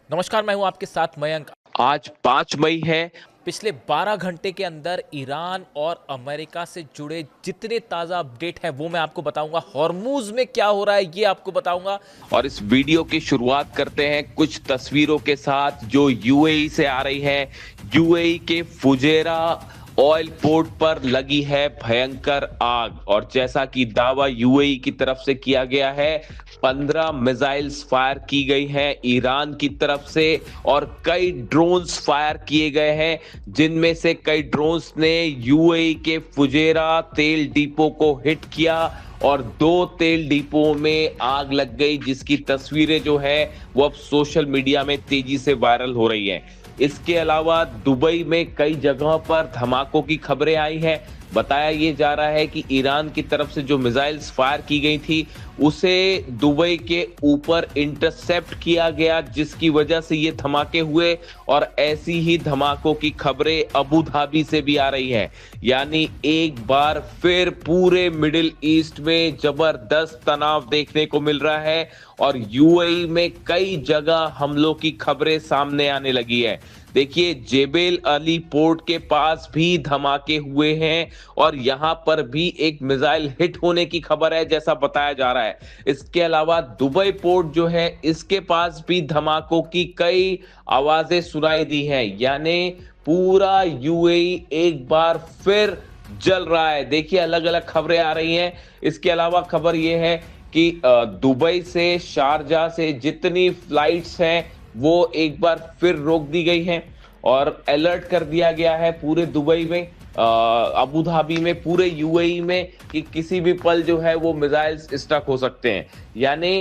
नमस्कार, मैं हूं आपके साथ मयंक। आज 5 मई है। पिछले 12 घंटे के अंदर ईरान और अमेरिका से जुड़े जितने ताज़ा अपडेट हैं वो मैं आपको बताऊंगा। हॉर्मूज में क्या हो रहा है ये आपको बताऊंगा। और इस वीडियो की शुरुआत करते हैं कुछ तस्वीरों के साथ जो यूएई से आ रही है। यूएई के फुजेरा ऑयल पोर्ट पर लगी है भयंकर आग, और जैसा कि दावा यूएई की तरफ से किया गया है, 15 मिसाइल्स फायर की गई हैं ईरान की तरफ से, और कई ड्रोन्स फायर किए गए हैं, जिनमें से कई ड्रोन्स ने यूएई के फुजेरा तेल डिपो को हिट किया और 2 तेल डिपो में आग लग गई, जिसकी तस्वीरें जो है वो अब सोशल मीडिया में तेजी से वायरल हो रही हैं। इसके अलावा दुबई में कई जगहों पर धमाकों की खबरें आई हैं। बताया ये जा रहा है कि ईरान की तरफ से जो मिसाइल्स फायर की गई थी उसे दुबई के ऊपर इंटरसेप्ट किया गया, जिसकी वजह से ये धमाके हुए। और ऐसी ही धमाकों की खबरें अबू धाबी से भी आ रही हैं। यानी एक बार फिर पूरे मिडिल ईस्ट में जबरदस्त तनाव देखने को मिल रहा है, और यूएई में कई जगह हमलों की खबरें सामने आने लगी है। देखिए, जेबेल अली पोर्ट के पास भी धमाके हुए हैं, और यहां पर भी एक मिसाइल हिट होने की खबर है, जैसा बताया जा रहा है। इसके अलावा दुबई पोर्ट जो है, इसके पास भी धमाकों की कई आवाजें सुनाई दी हैं। यानी पूरा यूएई एक बार फिर जल रहा है। देखिए, अलग अलग खबरें आ रही हैं। इसके अलावा खबर यह है कि दुबई से शारजा से जितनी फ्लाइट्स हैं वो एक बार फिर रोक दी गई हैं, और अलर्ट कर दिया गया है पूरे दुबई में, अबू धाबी में, पूरे यूएई में, कि किसी भी पल जो है वो मिसाइल्स स्ट्रक हो सकते हैं। यानी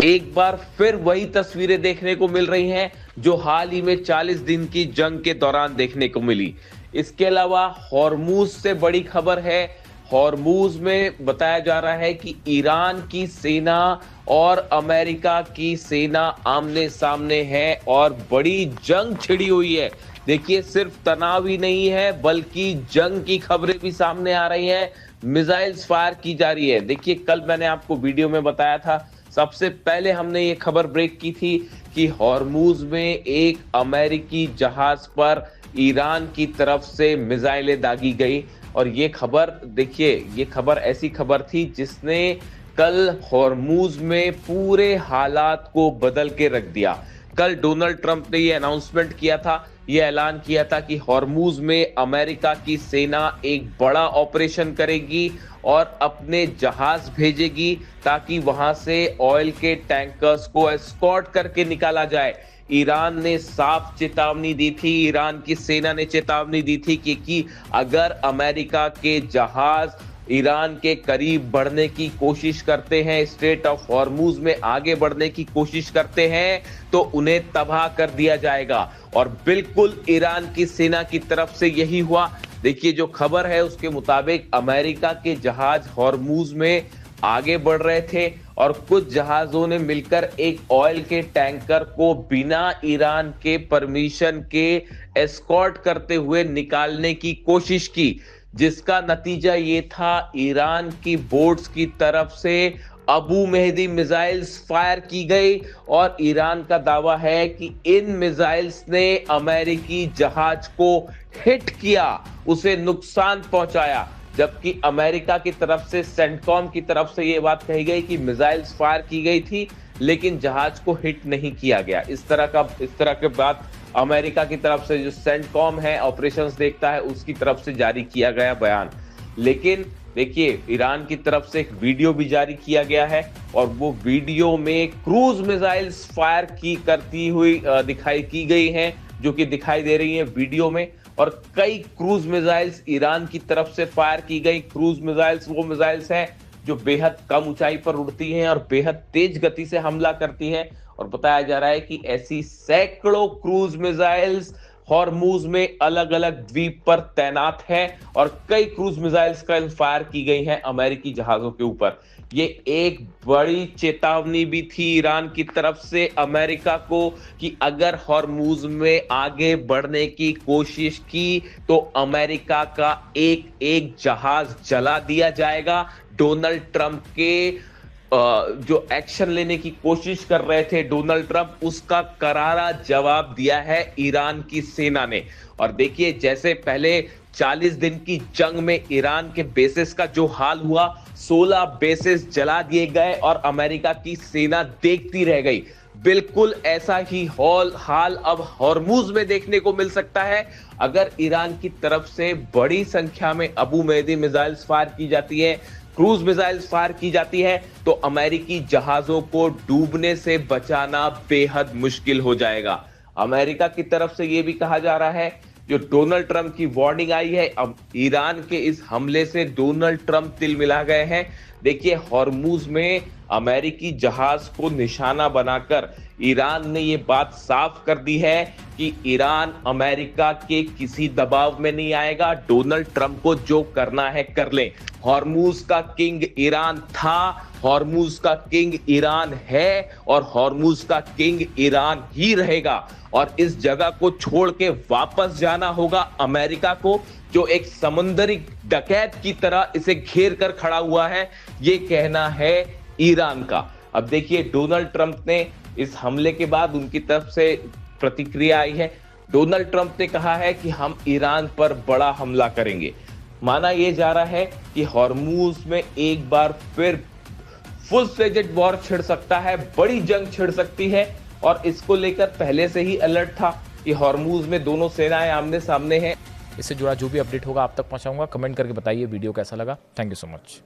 एक बार फिर वही तस्वीरें देखने को मिल रही हैं जो हाल ही में 40 दिन की जंग के दौरान देखने को मिली। इसके अलावा हॉर्मूज से बड़ी खबर है। हॉर्मूज में बताया जा रहा है कि ईरान की सेना और अमेरिका की सेना आमने सामने है और बड़ी जंग छिड़ी हुई है। देखिए, सिर्फ तनाव ही नहीं है बल्कि जंग की खबरें भी सामने आ रही हैं। मिसाइल्स फायर की जा रही है। देखिए, कल मैंने आपको वीडियो में बताया था, सबसे पहले हमने ये खबर ब्रेक की थी कि हॉर्मूज में एक अमेरिकी जहाज पर ईरान की तरफ से मिसाइलें दागी गई। और ये खबर, देखिए, ये खबर ऐसी खबर थी जिसने कल हॉर्मूज में पूरे हालात को बदल के रख दिया। कल डोनाल्ड ट्रंप ने ये अनाउंसमेंट किया था, ये ऐलान किया था कि हॉर्मूज में अमेरिका की सेना एक बड़ा ऑपरेशन करेगी और अपने जहाज भेजेगी ताकि वहां से ऑयल के टैंकर्स को एस्कॉर्ट करके निकाला जाए। ईरान ने साफ चेतावनी दी थी, ईरान की सेना ने चेतावनी दी थी कि अगर अमेरिका के जहाज ईरान के करीब बढ़ने की कोशिश करते हैं, स्ट्रेट ऑफ हॉर्मूज में आगे बढ़ने की कोशिश करते हैं, तो उन्हें तबाह कर दिया जाएगा। और बिल्कुल ईरान की सेना की तरफ से यही हुआ। देखिए, जो खबर है उसके मुताबिक अमेरिका के जहाज हॉर्मूज में आगे बढ़ रहे थे और कुछ जहाजों ने मिलकर एक ऑयल के टैंकर को बिना ईरान के परमिशन के एस्कॉर्ट करते हुए निकालने की कोशिश की, जिसका नतीजा ये था, ईरान की बोट्स की तरफ से अबू मेहदी मिसाइल्स फायर की गई। और ईरान का दावा है कि इन मिसाइल्स ने अमेरिकी जहाज को हिट किया, उसे नुकसान पहुंचाया। जबकि अमेरिका की तरफ से, सेंटकॉम की तरफ से ये बात कही गई कि मिसाइल्स फायर की गई थी लेकिन जहाज को हिट नहीं किया गया। इस तरह के बात अमेरिका की तरफ से, जो सेंटकॉम है, ऑपरेशंस देखता है, उसकी तरफ से जारी किया गया बयान। लेकिन देखिए, ईरान की तरफ से एक वीडियो भी जारी किया गया है, और वो वीडियो में क्रूज मिसाइल्स फायर करती हुई दिखाई की गई हैं, जो कि दिखाई दे रही है वीडियो में। और कई क्रूज मिसाइल्स ईरान की तरफ से फायर की गई। क्रूज मिसाइल्स वो मिसाइल्स हैं जो बेहद कम ऊंचाई पर उड़ती हैं और बेहद तेज गति से हमला करती हैं। और बताया जा रहा है कि ऐसी सैकड़ों क्रूज मिसाइल्स हॉर्मूज में अलग अलग द्वीप पर तैनात है, और कई क्रूज मिसाइल्स का फायर की गई हैं अमेरिकी जहाजों के ऊपर। ये एक बड़ी चेतावनी भी थी ईरान की तरफ से अमेरिका को कि अगर हॉर्मूज में आगे बढ़ने की कोशिश की तो अमेरिका का एक एक जहाज जला दिया जाएगा। डोनाल्ड ट्रंप के जो एक्शन लेने की कोशिश कर रहे थे डोनाल्ड ट्रंप, उसका करारा जवाब दिया है ईरान की सेना ने। और देखिए, जैसे पहले 40 दिन की जंग में ईरान के बेसिस का जो हाल हुआ, 16 बेसिस जला दिए गए और अमेरिका की सेना देखती रह गई, बिल्कुल ऐसा ही हाल अब हॉर्मुज में देखने को मिल सकता है। अगर ईरान की तरफ से बड़ी संख्या में अबू मेहदी मिसाइल्स फायर की जाती है, क्रूज मिसाइल्स फायर की जाती है, तो अमेरिकी जहाजों को डूबने से बचाना बेहद मुश्किल हो जाएगा। अमेरिका की तरफ से यह भी कहा जा रहा है, जो डोनाल्ड ट्रंप की वार्निंग आई है, अब ईरान के इस हमले से डोनाल्ड ट्रंप तिल मिला गए हैं। देखिए, हॉर्मुज में अमेरिकी जहाज को निशाना बनाकर ईरान ने यह बात साफ कर दी है कि ईरान अमेरिका के किसी दबाव में नहीं आएगा, डोनाल्ड ट्रंप को जो करना है कर लें। हॉर्मुज का किंग ईरान था, हॉर्मुज का किंग ईरान है और हॉर्मुज का किंग ईरान ही रहेगा। और इस जगह को छोड़ के वापस जाना होगा अमेरिका को, जो एक समुद्री डकैत की तरह इसे घेर कर खड़ा हुआ है, ये कहना है ईरान का। अब देखिए, डोनाल्ड ट्रंप ने इस हमले के बाद उनकी तरफ से प्रतिक्रिया आई है। डोनाल्ड ट्रंप ने कहा है कि हम ईरान पर बड़ा हमला करेंगे। माना यह जा रहा है कि हॉर्मुज में एक बार फिर फुल फ्लेजेड वॉर छिड़ सकता है, बड़ी जंग छिड़ सकती है। और इसको लेकर पहले से ही अलर्ट था कि हॉर्मुज में दोनों सेनाएं आमने सामने हैं। इससे जुड़ा जो भी अपडेट होगा आप तक पहुंचाऊंगा। कमेंट करके बताइए वीडियो कैसा लगा। Thank you so much.